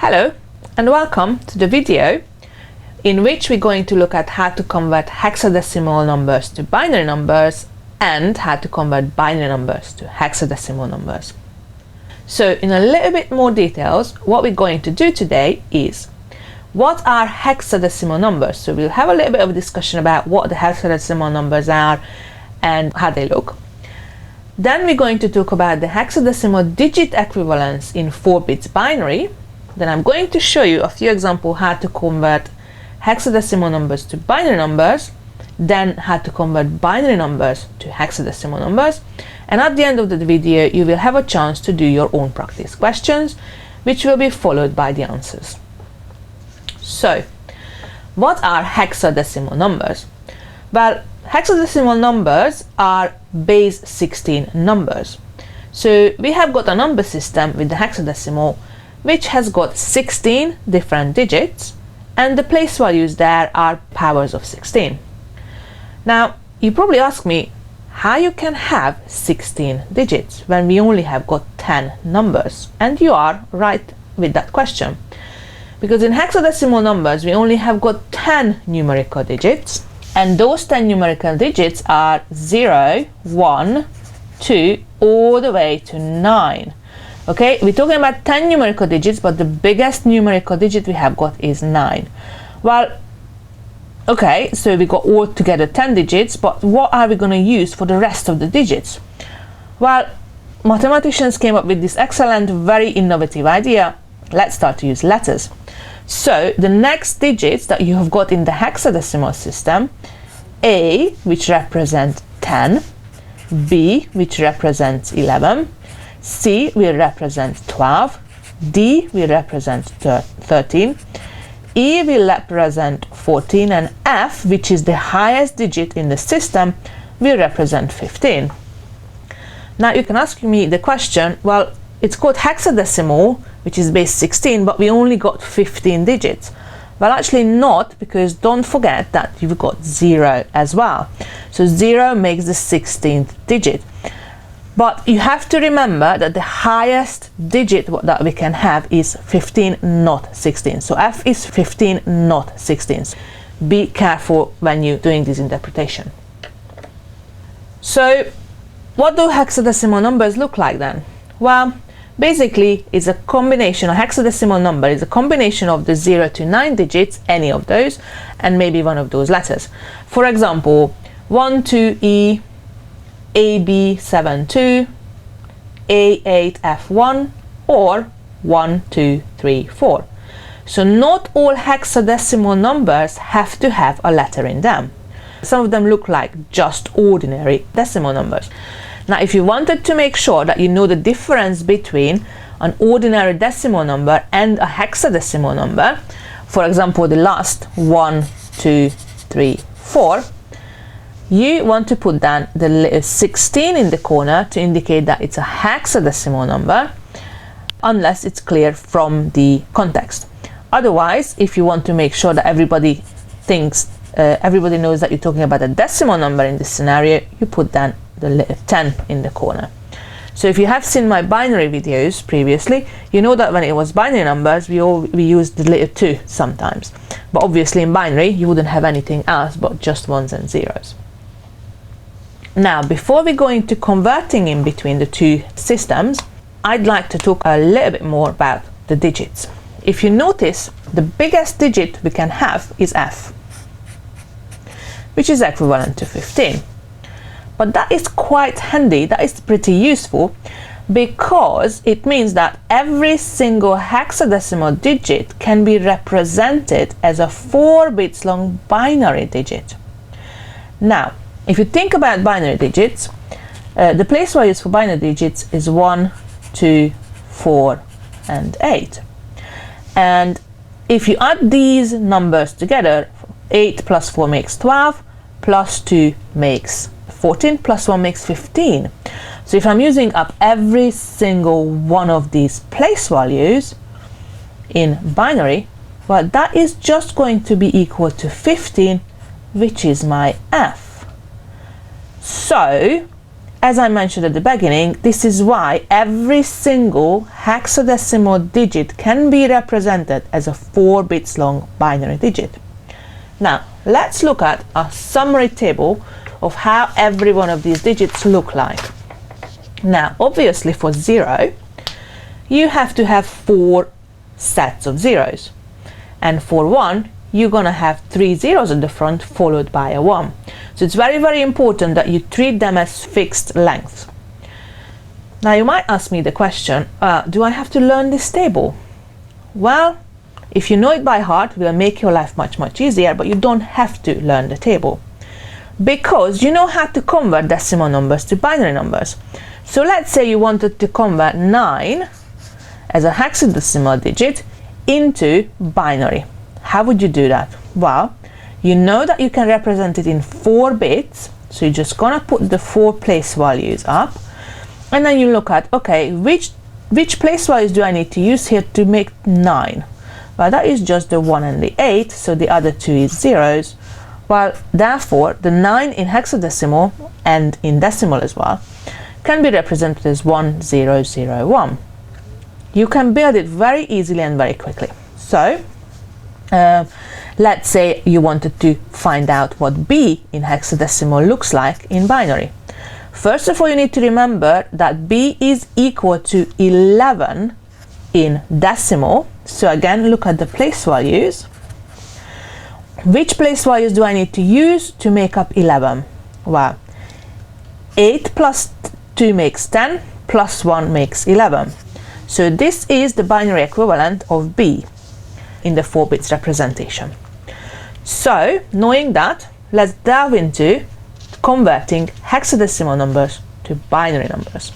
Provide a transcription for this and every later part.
Hello and welcome to the video in which we're going to look at how to convert hexadecimal numbers to binary numbers and how to convert binary numbers to hexadecimal numbers. So in a little bit more details, what we're going to do today is what are hexadecimal numbers. So we'll have a little bit of a discussion about what the hexadecimal numbers are and how they look. Then we're going to talk about the hexadecimal digit equivalence in 4 bits binary. Then I'm going to show you a few examples how to convert hexadecimal numbers to binary numbers, then how to convert binary numbers to hexadecimal numbers. And at the end of the video, you will have a chance to do your own practice questions, which will be followed by the answers. So, what are hexadecimal numbers? Well, hexadecimal numbers are base 16 numbers. So we have got a number system with the hexadecimal which has got 16 different digits, and the place values there are powers of 16. Now, you probably ask me how you can have 16 digits when we only have got 10 numbers, and you are right with that question. Because in hexadecimal numbers, we only have got 10 numerical digits, and those 10 numerical digits are 0, 1, 2, all the way to 9. Okay, we're talking about 10 numerical digits, but the biggest numerical digit we have got is 9. Well, okay, so we got all together 10 digits, but what are we going to use for the rest of the digits? Well, mathematicians came up with this excellent, very innovative idea. Let's start to use letters. So the next digits that you have got in the hexadecimal system, A, which represents 10, B, which represents 11, C will represent 12, D will represent 13, E will represent 14, and F, which is the highest digit in the system, will represent 15. Now you can ask me the question, well, it's called hexadecimal, which is base 16, but we only got 15 digits. Well, actually not, because don't forget that you've got 0 as well. So 0 makes the 16th digit. But you have to remember that the highest digit that we can have is 15, not 16. So F is 15, not 16. Be careful when you're doing this interpretation. So what do hexadecimal numbers look like then? Well, basically it's a combination. A hexadecimal number is a combination of the 0 to 9 digits, any of those, and maybe one of those letters. For example, 12E, AB72, A8F1, or 1, 2, 3, 4. So not all hexadecimal numbers have to have a letter in them. Some of them look like just ordinary decimal numbers. Now, if you wanted to make sure that you know the difference between an ordinary decimal number and a hexadecimal number, for example, the last 1, 2, 3, 4, you want to put down the letter 16 in the corner to indicate that it's a hexadecimal number, unless it's clear from the context. Otherwise, if you want to make sure that everybody knows that you're talking about a decimal number in this scenario, you put down the letter 10 in the corner. So if you have seen my binary videos previously, you know that when it was binary numbers, we used the letter 2 sometimes. But obviously in binary, you wouldn't have anything else but just ones and zeros. Now, before we go into converting in between the two systems, I'd like to talk a little bit more about the digits. If you notice, the biggest digit we can have is F, which is equivalent to 15. But that is quite handy, that is pretty useful, because it means that every single hexadecimal digit can be represented as a 4 bits long binary digit. Now, if you think about binary digits, the place values for binary digits is 1, 2, 4, and 8. And if you add these numbers together, 8 plus 4 makes 12, plus 2 makes 14, plus 1 makes 15. So if I'm using up every single one of these place values in binary, well, that is just going to be equal to 15, which is my F. So as I mentioned at the beginning, this is why every single hexadecimal digit can be represented as a 4 bits long binary digit. Now, let's look at a summary table of how every one of these digits look like. Now, obviously for 0, you have to have 4 sets of zeros. And for 1, you're going to have 3 zeros at the front followed by a 1. So it's very, very important that you treat them as fixed lengths. Now you might ask me the question, do I have to learn this table? Well, if you know it by heart, it will make your life much, much easier, but you don't have to learn the table, because you know how to convert decimal numbers to binary numbers. So let's say you wanted to convert 9 as a hexadecimal digit into binary. How would you do that? Well, you know that you can represent it in 4 bits, so you're just gonna put the 4 place values up, and then you look at, okay, which place values do I need to use here to make 9? Well, that is just the 1 and the 8, so the other 2 is zeros. Well, therefore, the 9 in hexadecimal and in decimal as well can be represented as 1, 0, 0, 1. You can build it very easily and very quickly. So, let's say you wanted to find out what B in hexadecimal looks like in binary. First of all, you need to remember that B is equal to 11 in decimal. So again, look at the place values. Which place values do I need to use to make up 11? Well, 8 plus 2 makes 10, plus 1 makes 11. So this is the binary equivalent of B in the 4 bits representation. So, knowing that, let's delve into converting hexadecimal numbers to binary numbers.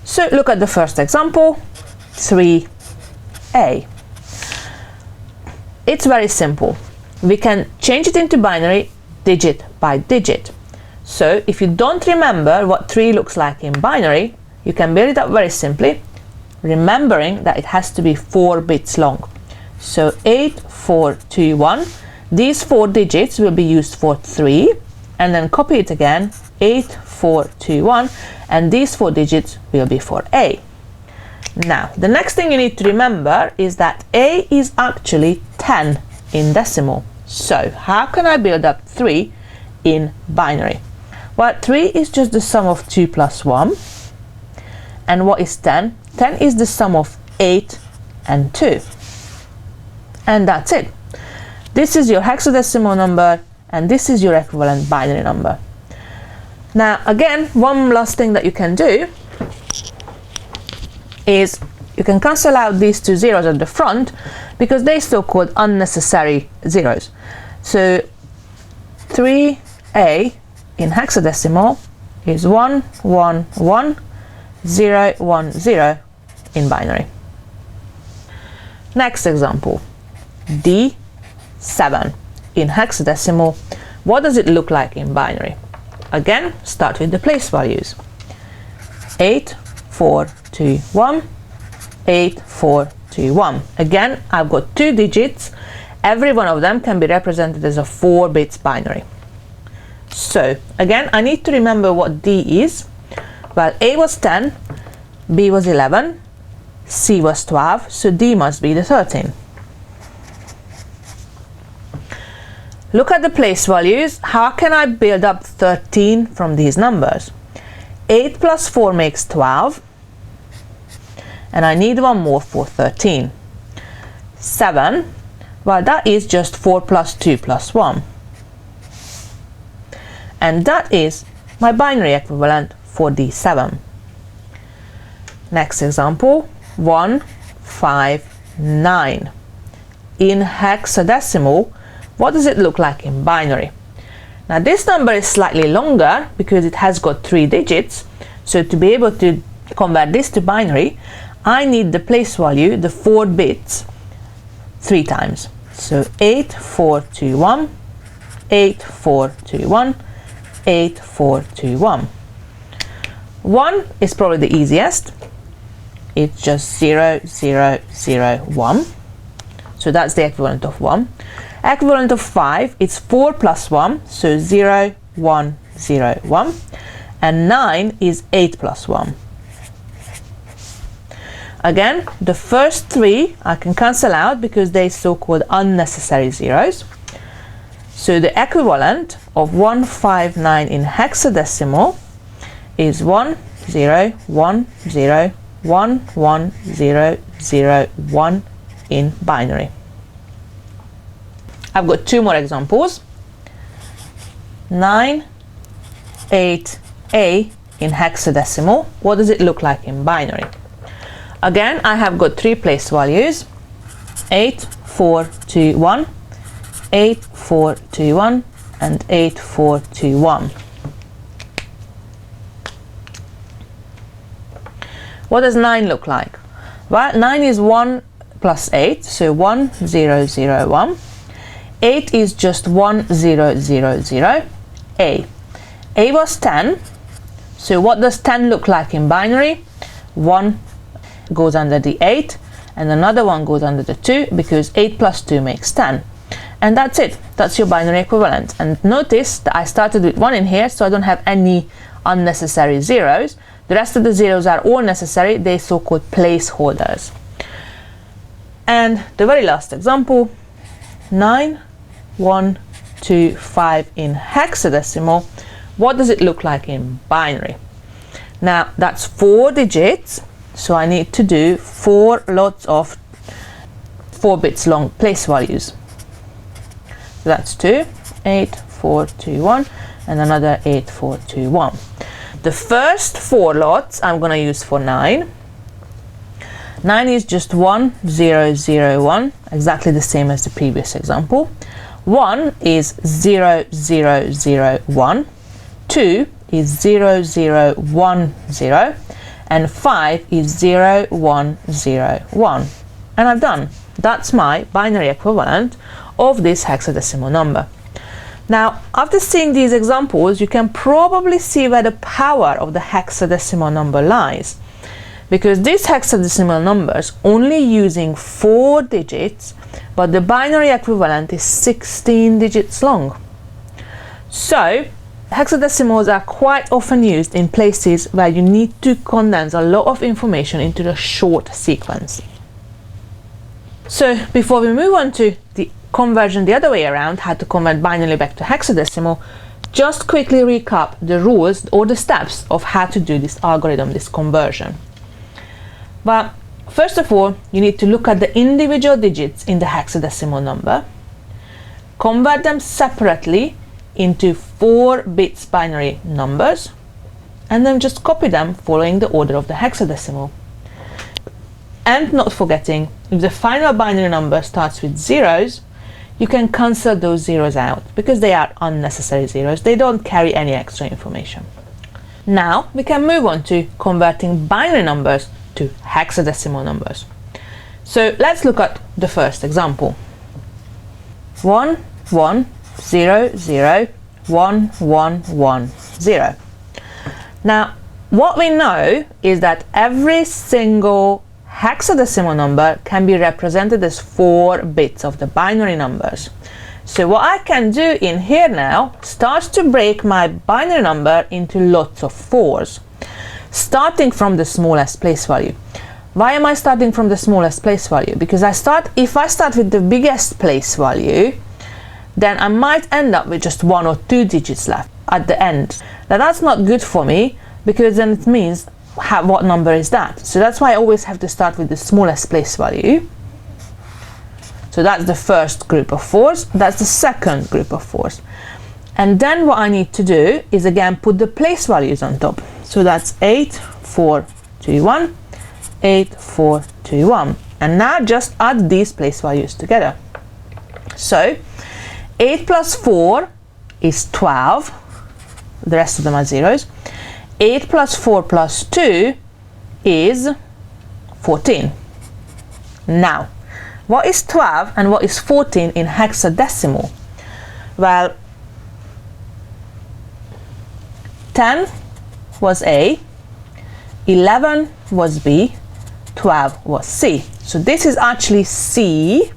So look at the first example, 3a. It's very simple. We can change it into binary digit by digit. So if you don't remember what 3 looks like in binary, you can build it up very simply, remembering that it has to be 4 bits long. So 8, 4, 2, 1. These 4 digits will be used for 3, and then copy it again, 8, 4, 2, 1, and these 4 digits will be for A. Now, the next thing you need to remember is that A is actually 10 in decimal. So, how can I build up 3 in binary? Well, 3 is just the sum of 2 plus 1. And what is 10? 10 is the sum of 8 and 2. And that's it. This is your hexadecimal number, and this is your equivalent binary number. Now, again, one last thing that you can do is you can cancel out these 2 zeros at the front, because they're so-called unnecessary zeros. So 3a in hexadecimal is 1, 1, 1, 0, 1, 0 in binary. Next example, D7 in hexadecimal. What does it look like in binary? Again, start with the place values. 8, 4, 2, 1, 8, 4, 2, 1. Again, I've got 2 digits. Every one of them can be represented as a 4 bits binary. So, again, I need to remember what D is. Well, A was 10, B was 11, C was 12, so D must be the 13. Look at the place values. How can I build up 13 from these numbers? 8 plus 4 makes 12, and I need one more for 13. 7, well, that is just 4 plus 2 plus 1. And that is my binary equivalent for D7. Next example, 1, 5, 9. In hexadecimal, what does it look like in binary? Now this number is slightly longer because it has got 3 digits. So to be able to convert this to binary, I need the place value, the 4 bits, 3 times. So 8, 4, 2, 1, 8, 4, 2, 1, 8, 4, 2, 1. 1 is probably the easiest. It's just 0, 0, 0, 1. So that's the equivalent of 1. Equivalent of 5, it's 4 plus 1, so 0, 1, 0, 1. and 9 is 8 plus 1. Again, the first 3 I can cancel out because they're so-called unnecessary zeros. So the equivalent of 159 in hexadecimal is 1 0 1 0 1 1 0 0 1 in binary. I've got 2 more examples. 9 8A in hexadecimal. What does it look like in binary? Again, I have got 3 place values: 8 4 2 1, 8 4 2 1, and 8 4 2 1. What does 9 look like? Well, 9 is 1 plus 8, so 1 0 0 1. 8 is just 1 0 0 0. A was 10, so what does 10 look like in binary? 1 goes under the 8 and another one goes under the 2, because 8 plus 2 makes 10. And that's it. That's your binary equivalent. And notice that I started with 1 in here, so I don't have any unnecessary zeros. The rest of the zeros are all necessary. They're so-called placeholders. And the very last example, 9 1 2 5 in hexadecimal. What does it look like in binary? Now that's 4 digits, so I need to do 4 lots of 4 bits long place values. So that's 2 8 4 2 1 and another 8 4 2 1. The first 4 lots I'm going to use for 9. 9 is just 1 0 0 1, exactly the same as the previous example. 1 is 0 0 0 1, 2 is 0 0 1 0, and 5 is 0 1 0 1. And I've done. That's my binary equivalent of this hexadecimal number. Now, after seeing these examples, you can probably see where the power of the hexadecimal number lies, because these hexadecimal numbers only using 4 digits, but the binary equivalent is 16 digits long. So hexadecimals are quite often used in places where you need to condense a lot of information into a short sequence. So before we move on to the conversion the other way around, how to convert binary back to hexadecimal, just quickly recap the rules or the steps of how to do this algorithm, this conversion. But first of all, you need to look at the individual digits in the hexadecimal number, convert them separately into 4 bits binary numbers, and then just copy them following the order of the hexadecimal. And not forgetting, if the final binary number starts with zeros, you can cancel those zeros out because they are unnecessary zeros. They don't carry any extra information. Now we can move on to converting binary numbers to hexadecimal numbers. So let's look at the first example. 1 1 0 0 1 1 1 0. Now what we know is that every single hexadecimal number can be represented as 4 bits of the binary numbers. So what I can do in here now starts to break my binary number into lots of 4s, starting from the smallest place value. Why am I starting from the smallest place value? Because if I start with the biggest place value, then I might end up with just 1 or 2 digits left at the end. Now that's not good for me, because then it means what number is that? So that's why I always have to start with the smallest place value. So that's the first group of 4s. That's the second group of 4s. And then what I need to do is again put the place values on top. So that's 8 4 2 1, 8 4 2 1. And now just add these place values together. So 8 plus 4 is 12. The rest of them are zeros. 8 plus 4 plus 2 is 14. Now, what is 12 and what is 14 in hexadecimal? Well, 10 was A, 11 was B, 12 was C. So this is actually C,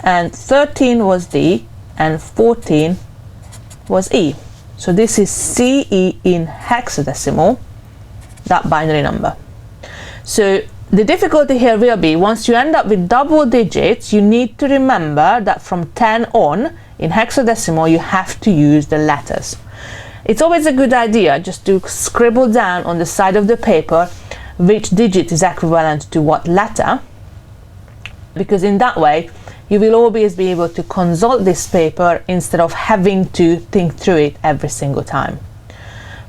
and 13 was D, and 14 was E. So this is CE in hexadecimal, that binary number. So the difficulty here will be, once you end up with double digits, you need to remember that from 10 on, in hexadecimal, you have to use the letters. It's always a good idea just to scribble down on the side of the paper which digit is equivalent to what letter, because in that way you will always be able to consult this paper instead of having to think through it every single time.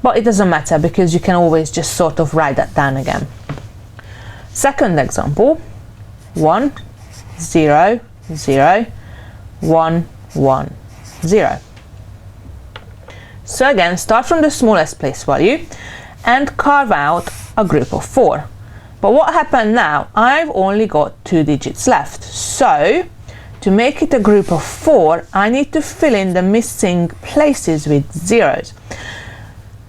But it doesn't matter, because you can always just sort of write that down again. Second example, 1 0 0 1 1 0. So again, start from the smallest place value and carve out a group of 4. But what happened now? I've only got 2 digits left. So to make it a group of 4, I need to fill in the missing places with zeros.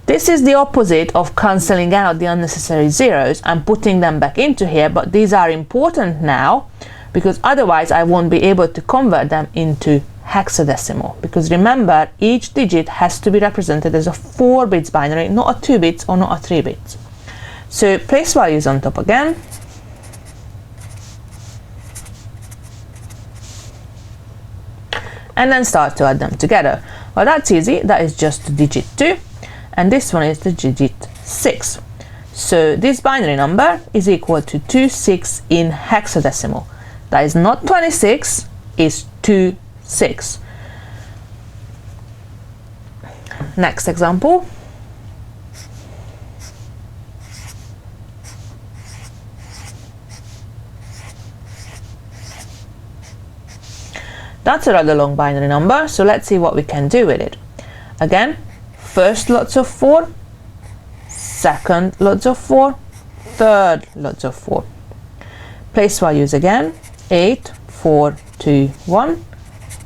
This is the opposite of cancelling out the unnecessary zeros and putting them back into here, but these are important now because otherwise I won't be able to convert them into hexadecimal, because remember, each digit has to be represented as a 4 bits binary, not a 2 bits or not a 3 bits. So place values on top again, and then start to add them together. Well, that's easy. That is just digit 2, and this one is the digit 6. So this binary number is equal to 26 in hexadecimal. That is not 26, it's 26. Next example. That's a rather long binary number, so let's see what we can do with it. Again, first lots of 4, second lots of 4, third lots of 4. Place values again, 8 4 2 1,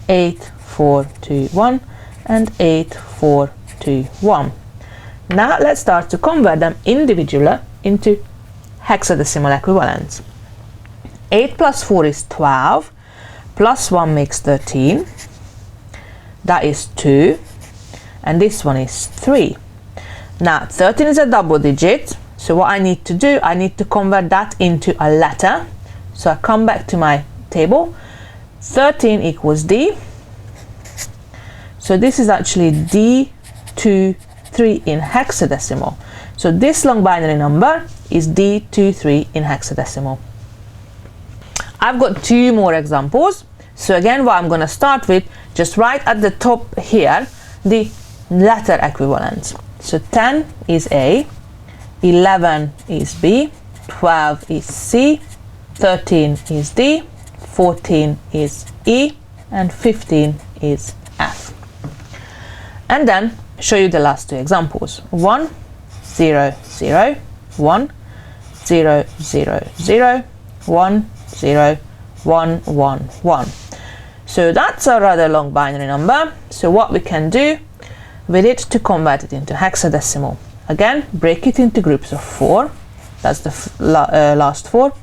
8 4 2 1, and 8 4 2 1. Now let's start to convert them individually into hexadecimal equivalents. 8 plus 4 is 12, plus 1 makes 13, that is 2, and this one is 3. Now 13 is a double digit, so what I need to do, I need to convert that into a letter. So I come back to my table, 13 equals D, so this is actually D23 in hexadecimal. So this long binary number is D23 in hexadecimal. I've got 2 more examples. So again, what I'm going to start with, just write at the top here the letter equivalents. So 10 is A, 11 is B, 12 is C, 13 is D, 14 is E, and 15 is F. And then show you the last 2 examples. 1 0 0 1 0 0 0 1 0 1 1 1. So that's a rather long binary number. So what we can do with it to convert it into hexadecimal, again, break it into groups of 4. That's the last 4.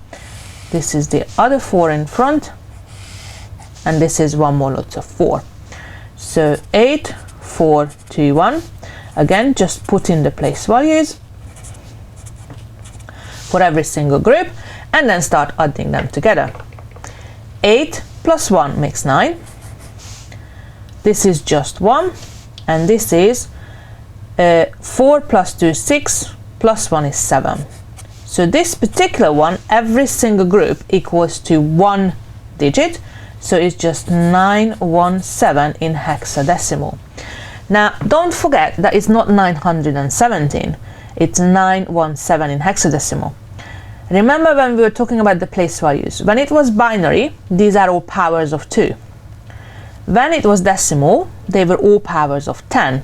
This is the other 4 in front, and this is one more lot of 4. So 8 4 2 1. Again, just put in the place values for every single group and then start adding them together. 8 plus 1 makes 9. This is just 1, and this is 4 plus 2 is 6, plus 1 is 7. So this particular one, every single group equals to 1 digit, so it's just 917 in hexadecimal. Now don't forget that it's not 917, it's 917 in hexadecimal. Remember when we were talking about the place values, when it was binary, these are all powers of 2. When it was decimal, they were all powers of 10.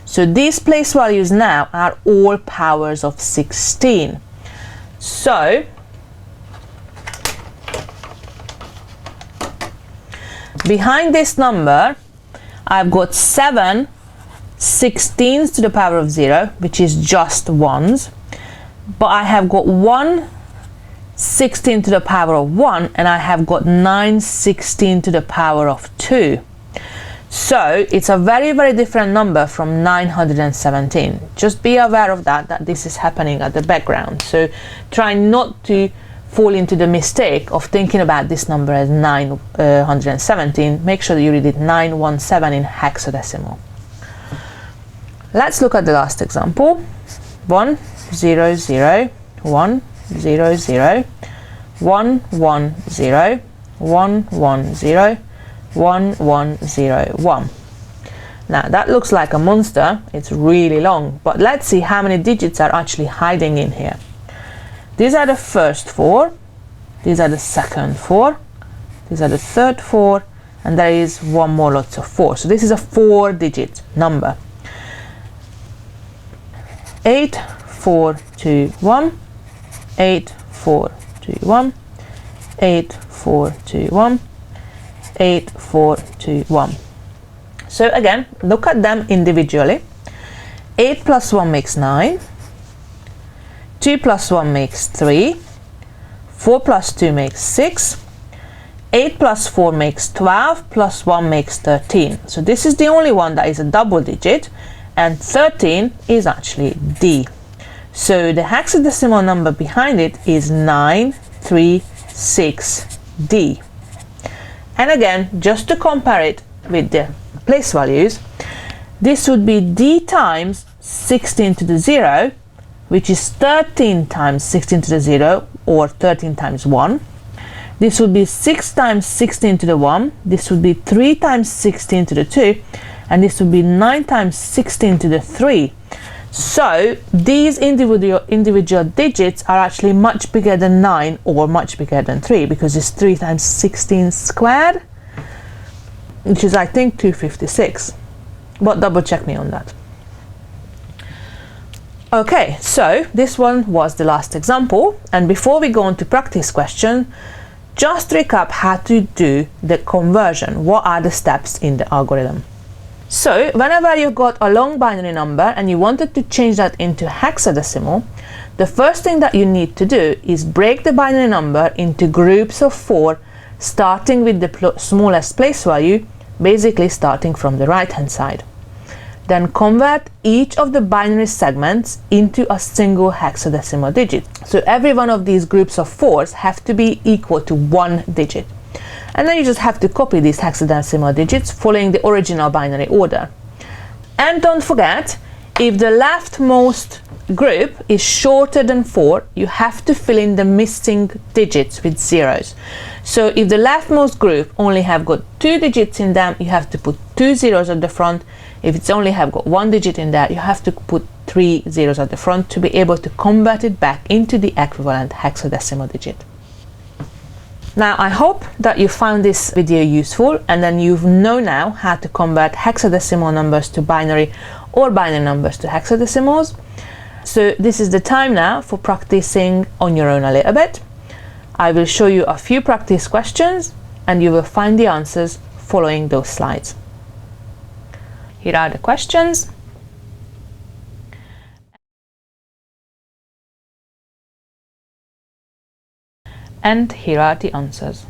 So these place values now are all powers of 16. So behind this number, I've got 7 16s to the power of 0, which is just ones, but I have got 1 16 to the power of 1, and I have got 9 16 to the power of 2. So it's a very, very different number from 917. Just be aware of that this is happening at the background. So try not to fall into the mistake of thinking about this number as 917. Make sure that you read it 917 in hexadecimal. Let's look at the last example. 1 0 0 1 0 0 1 1 0 1 1 0 1 1 0 1. Now that looks like a monster. It's really long, but let's see how many digits are actually hiding in here. These are the first 4, these are the second 4, these are the third 4, and there is one more lots of 4. So this is a 4-digit number. 8 4 2 1 8 4 2 1 8 4 2 1 8 4 2 1. So again, look at them individually. 8 plus 1 makes 9, 2 plus 1 makes 3, 4 plus 2 makes 6, 8 plus 4 makes 12, plus 1 makes 13. So this is the only one that is a double digit, and 13 is actually D. So the hexadecimal number behind it is 936D. And again, just to compare it with the place values, this would be D times 16 to the 0, which is 13 times 16 to the 0, or 13 times 1. This would be 6 times 16 to the 1. This would be 3 times 16 to the 2. And this would be 9 times 16 to the 3. So these individual digits are actually much bigger than 9 or much bigger than 3, because it's 3 times 16 squared, which is, I think, 256. But double check me on that. Okay, so this one was the last example. And before we go on to practice question, just recap how to do the conversion. What are the steps in the algorithm? So whenever you got a long binary number and you wanted to change that into hexadecimal, the first thing that you need to do is break the binary number into groups of 4, starting with the smallest place value, basically starting from the right hand side. Then convert each of the binary segments into a single hexadecimal digit. So every one of these groups of 4s have to be equal to 1 digit. And then you just have to copy these hexadecimal digits following the original binary order. And don't forget, if the leftmost group is shorter than 4, you have to fill in the missing digits with zeros. So if the leftmost group only have got 2 digits in them, you have to put 2 zeros at the front. If it's only have got 1 digit in there, you have to put 3 zeros at the front to be able to convert it back into the equivalent hexadecimal digit. Now, I hope that you found this video useful, and then you know now how to convert hexadecimal numbers to binary or binary numbers to hexadecimals. So this is the time now for practicing on your own a little bit. I will show you a few practice questions and you will find the answers following those slides. Here are the questions. And here are the answers.